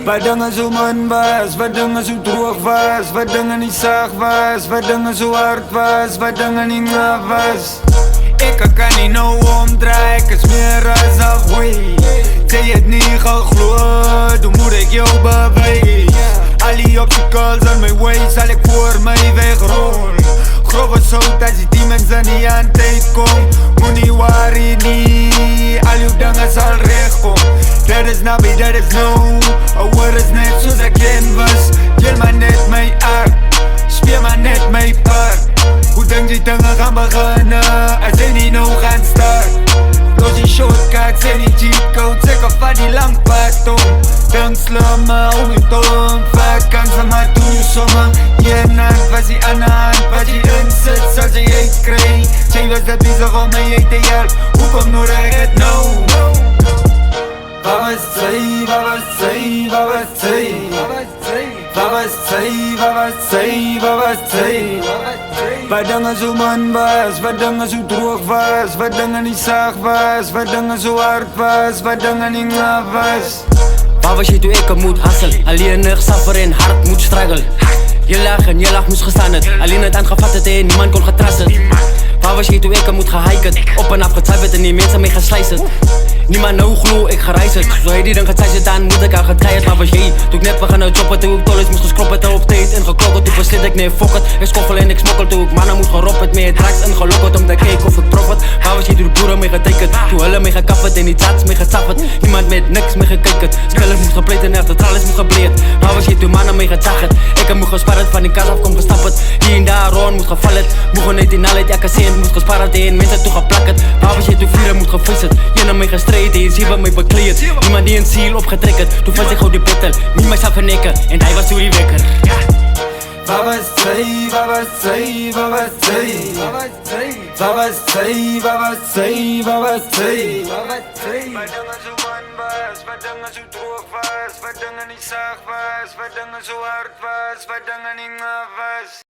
Wat dingen zo man was, wat dingen zo droog was, wat dingen niet zacht was, wat dingen zo hard was, wat dingen niet naf was. Ik kan niet nou omdraaien, ik is meer als een goeie. Zij het niet gegloeid, hoe moet ik jou bewijzen? Al die obstacles aan mijn way, zal ik voor mij wegrollen. Grove zout als die mensen niet aan tijd komen. Moet niet worry niet, al uw dingen zal recht komen. Dat is nabi, dat is no. Ouwer is net zoals ik ken was. Deel maar net mijn aard, speel maar net mijn part. Hoe denk die dingen gaan beginnen, als ze niet nou gaan starten? Los die shortcuts en die cheat codes, ik of van die lang pad om. Denk slimmer om je toon, vaak kan ze maar doen je sommen. Je naakt was die aan de hand, wat je inzet, zal ze eet krijgen. Zij was er bezig om mij eet te helpen, hoe kom nodig het nou? Wat was zij, wat was zij, wat was zij? Wat was zij, wat was zij, wat was zij? Wat dingen zo man was, wat dingen zo droog was, wat dingen niet zacht was, wat dingen zo hard was, wat dingen niet naf was. Waar was je toen ik moet hasselen? Alleenig, suffer en hard moet struggelen. Je lach moest gestaan het. Alleen het aangevat het en niemand kon getrassen. Waar was je toen ik moet gehiken? Op en af getuiverd en die mensen mee geslijst. Niemand nou gloe, ik gereis het. Zo heet die dan getuigd dan moet ik aan getraaid. Waar was jij? Toen ik net begon choppen, toen ik dollars moest geskroppen. Op tijd en geklokken, toen verslit ik nee fok het. Ik skoffel en ik smokkel, toen ik mannen moest geroppen. Meer drugs en gelokkerd om te kijken of ik profit. Waar was je toen de boeren mee getekend? Toen hulle mee gekapperd en die zaad mee gezafferd. Niemand met niks mee gekeken. Skillers moest gepleed en echt alles moest gebleed. Waar was je toen mannen mee gezaggerd? Ik heb moest gesparreld, van die kas af kom gestapperd. Hier en daar rond moest gevallen. Moegen niet in alheid, elke zin moest gesparreld en mensen toe geplakkerd. Waar was je toen vieren moet gefrisserd? Je nam mee gestreden, je ziet wat mij bekleed. Niemand die een ziel opgetrekkerd, toen vast zich op die battle. Niemand zou vernikken en hij was toen die wekker. Wat was zij, wat was zij, wat was zij? Wat was zij, wat was zij, wat was zij? Wat dingen zo man was, wat dingen zo droog was, wat dingen niet zacht was, wat dingen zo hard was, wat dingen niet naf was.